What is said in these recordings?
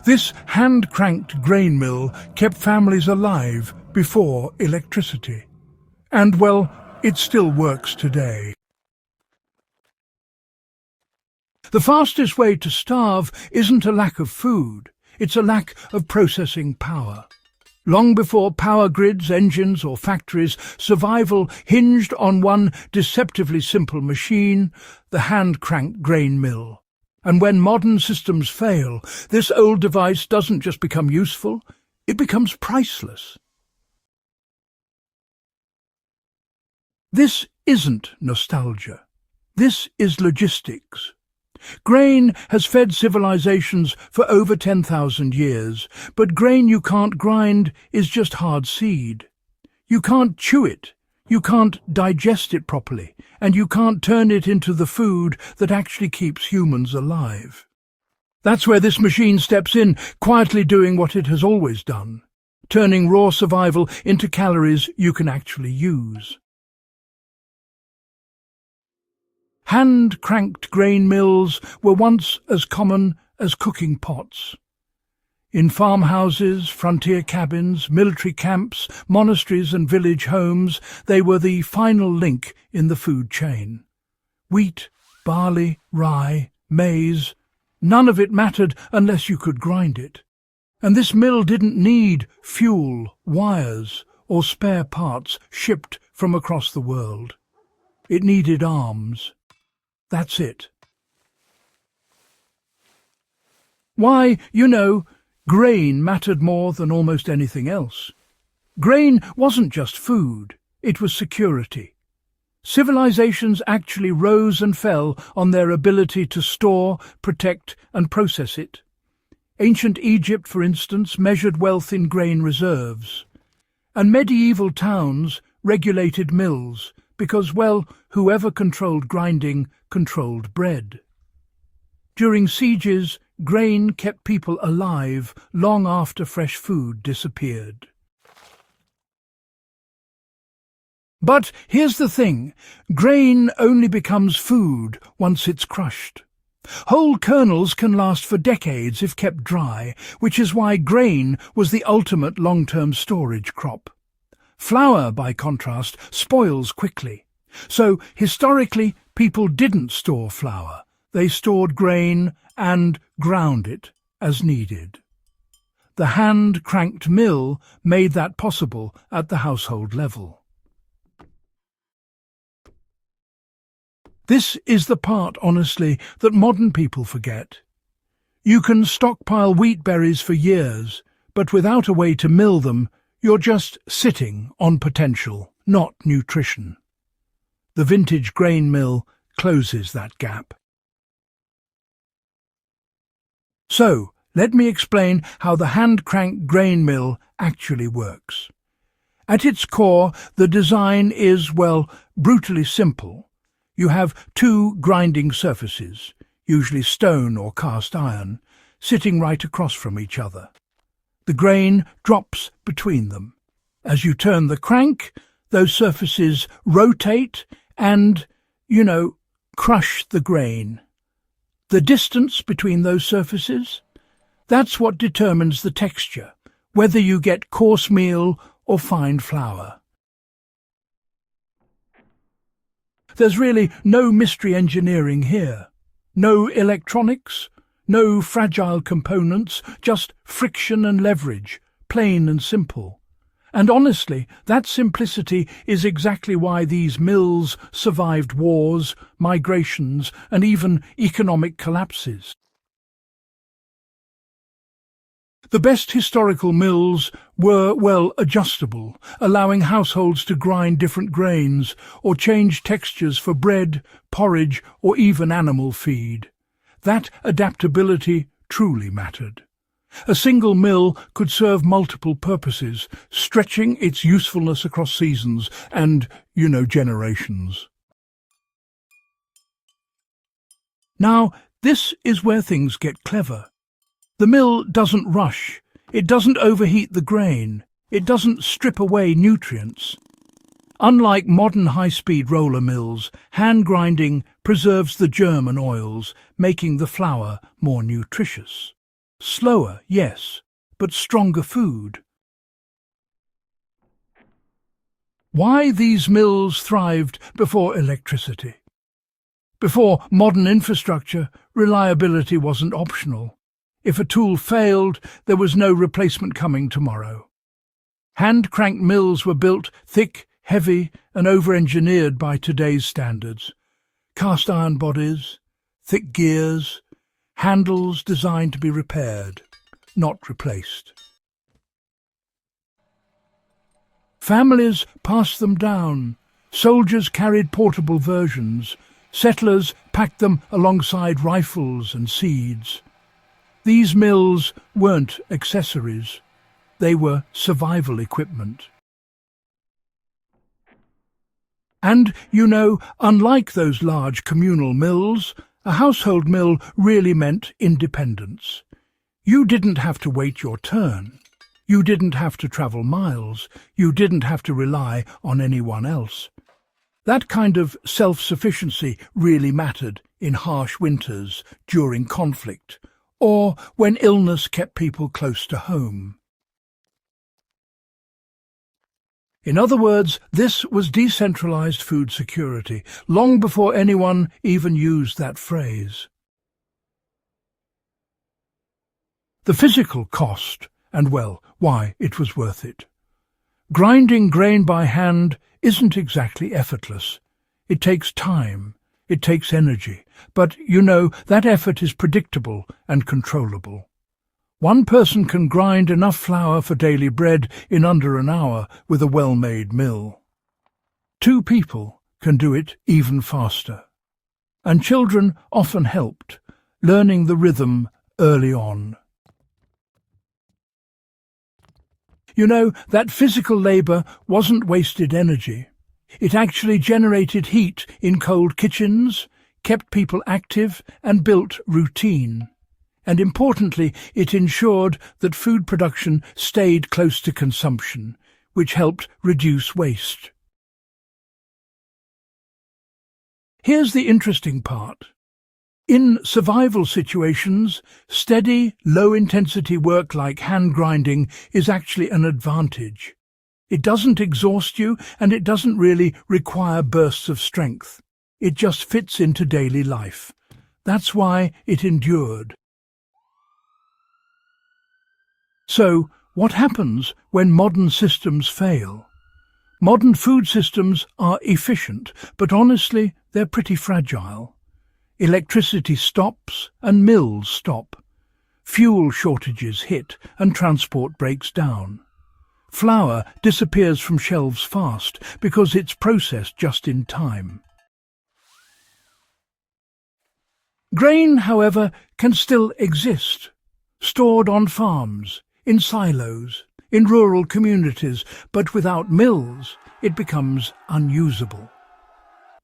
This hand-cranked grain mill kept families alive before electricity. And, well, it still works today. The fastest way to starve isn't a lack of food, it's a lack of processing power. Long before power grids, engines or factories, survival hinged on one deceptively simple machine, the hand-cranked grain mill. And when modern systems fail, this old device doesn't just become useful, it becomes priceless. This isn't nostalgia. This is logistics. Grain has fed civilizations for over 10,000 years, but grain you can't grind is just hard seed. You can't chew it, you can't digest it properly, and you can't turn it into the food that actually keeps humans alive. That's where this machine steps in, quietly doing what it has always done, turning raw survival into calories you can actually use. Hand-cranked grain mills were once as common as cooking pots. In farmhouses, frontier cabins, military camps, monasteries and village homes, they were the final link in the food chain. Wheat, barley, rye, maize, none of it mattered unless you could grind it. And this mill didn't need fuel, wires, or spare parts shipped from across the world. It needed arms. That's it. Why, grain mattered more than almost anything else. Grain wasn't just food, it was security. Civilizations actually rose and fell on their ability to store, protect, and process it. Ancient Egypt, for instance, measured wealth in grain reserves. And medieval towns regulated mills, because, well, whoever controlled grinding controlled bread. During sieges, grain kept people alive long after fresh food disappeared. But here's the thing, grain only becomes food once it's crushed. Whole kernels can last for decades if kept dry, which is why grain was the ultimate long-term storage crop. Flour, by contrast, spoils quickly. So, historically, people didn't store flour. They stored grain and ground it as needed. The hand-cranked mill made that possible at the household level. This is the part, honestly, that modern people forget. You can stockpile wheat berries for years, but without a way to mill them, you're just sitting on potential, not nutrition. The vintage grain mill closes that gap. So, let me explain how the hand-cranked grain mill actually works. At its core, the design is, well, brutally simple. You have two grinding surfaces, usually stone or cast iron, sitting right across from each other. The grain drops between them. As you turn the crank, those surfaces rotate and, crush the grain. The distance between those surfaces, that's what determines the texture, whether you get coarse meal or fine flour. There's really no mystery engineering here. No electronics, no fragile components, just friction and leverage, plain and simple. And honestly, that simplicity is exactly why these mills survived wars, migrations, and even economic collapses. The best historical mills were, well, adjustable, allowing households to grind different grains or change textures for bread, porridge, or even animal feed. That adaptability truly mattered. A single mill could serve multiple purposes, stretching its usefulness across seasons and, generations. Now, this is where things get clever. The mill doesn't rush, it doesn't overheat the grain, it doesn't strip away nutrients. Unlike modern high-speed roller mills, hand grinding preserves the germ and oils, making the flour more nutritious. Slower, yes, but stronger food. Why these mills thrived before electricity. Before modern infrastructure, reliability wasn't optional. If a tool failed, there was no replacement coming tomorrow. Hand-cranked mills were built thick, heavy, and over-engineered by today's standards. Cast iron bodies, thick gears, handles designed to be repaired, not replaced. Families passed them down. Soldiers carried portable versions. Settlers packed them alongside rifles and seeds. These mills weren't accessories. They were survival equipment. And, unlike those large communal mills, a household mill really meant independence. You didn't have to wait your turn. You didn't have to travel miles. You didn't have to rely on anyone else. That kind of self-sufficiency really mattered in harsh winters, during conflict, or when illness kept people close to home. In other words, this was decentralized food security, long before anyone even used that phrase. The physical cost, and why it was worth it. Grinding grain by hand isn't exactly effortless. It takes time, it takes energy, but that effort is predictable and controllable. One person can grind enough flour for daily bread in under an hour with a well-made mill. 2 people can do it even faster. And children often helped, learning the rhythm early on. That physical labour wasn't wasted energy. It actually generated heat in cold kitchens, kept people active and built routine. And importantly, it ensured that food production stayed close to consumption, which helped reduce waste. Here's the interesting part. In survival situations, steady, low-intensity work like hand grinding is actually an advantage. It doesn't exhaust you, and it doesn't really require bursts of strength. It just fits into daily life. That's why it endured. So, what happens when modern systems fail? Modern food systems are efficient, but honestly, they're pretty fragile. Electricity stops and mills stop. Fuel shortages hit and transport breaks down. Flour disappears from shelves fast because it's processed just in time. Grain, however, can still exist, stored on farms, in silos, in rural communities, but without mills, it becomes unusable.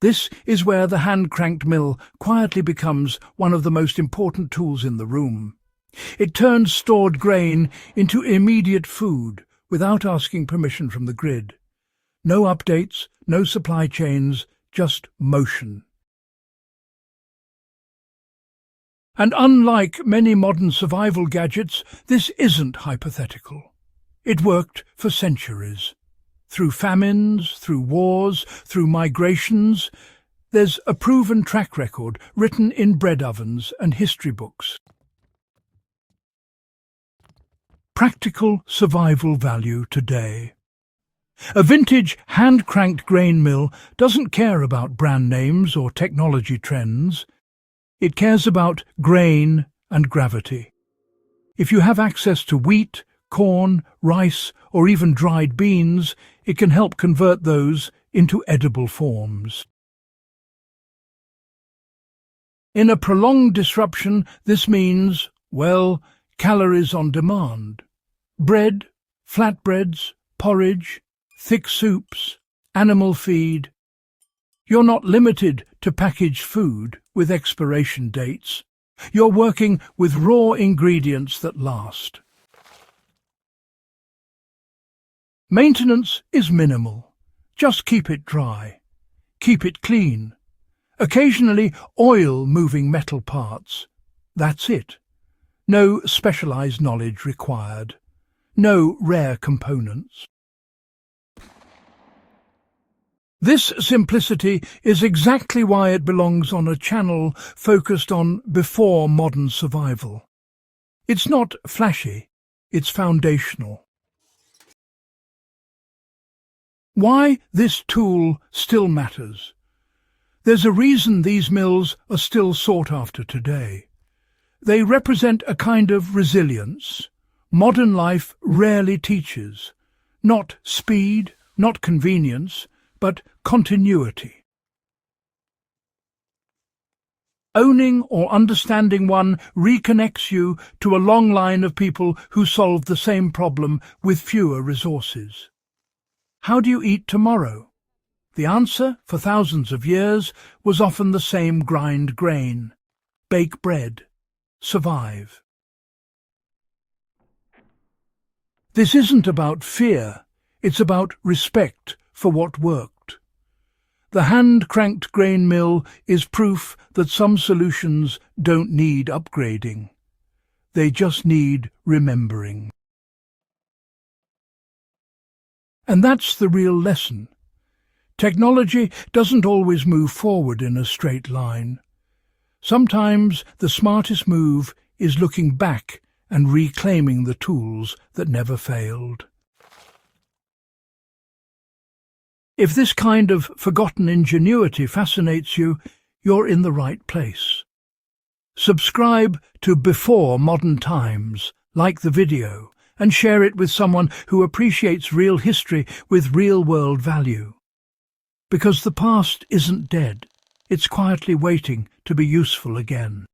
This is where the hand-cranked mill quietly becomes one of the most important tools in the room. It turns stored grain into immediate food without asking permission from the grid. No updates, no supply chains, just motion. And unlike many modern survival gadgets, this isn't hypothetical. It worked for centuries. Through famines, through wars, through migrations, there's a proven track record written in bread ovens and history books. Practical survival value today. A vintage hand-cranked grain mill doesn't care about brand names or technology trends. It cares about grain and gravity. If you have access to wheat, corn, rice, or even dried beans, it can help convert those into edible forms. In a prolonged disruption, this means, calories on demand. Bread, flatbreads, porridge, thick soups, animal feed. You're not limited to packaged food with expiration dates. You're working with raw ingredients that last. Maintenance is minimal. Just keep it dry. Keep it clean. Occasionally oil moving metal parts. That's it. No specialized knowledge required. No rare components. This simplicity is exactly why it belongs on a channel focused on before modern survival. It's not flashy, it's foundational. Why this tool still matters. There's a reason these mills are still sought after today. They represent a kind of resilience modern life rarely teaches. Not speed, not convenience, but continuity. Owning or understanding one reconnects you to a long line of people who solve the same problem with fewer resources. How do you eat tomorrow? The answer, for thousands of years, was often the same: grind grain, bake bread, survive. This isn't about fear, it's about respect for what worked. The hand-cranked grain mill is proof that some solutions don't need upgrading. They just need remembering. And that's the real lesson. Technology doesn't always move forward in a straight line. Sometimes the smartest move is looking back and reclaiming the tools that never failed. If this kind of forgotten ingenuity fascinates you, you're in the right place. Subscribe to Before Modern Times, like the video, and share it with someone who appreciates real history with real-world value. Because the past isn't dead, it's quietly waiting to be useful again.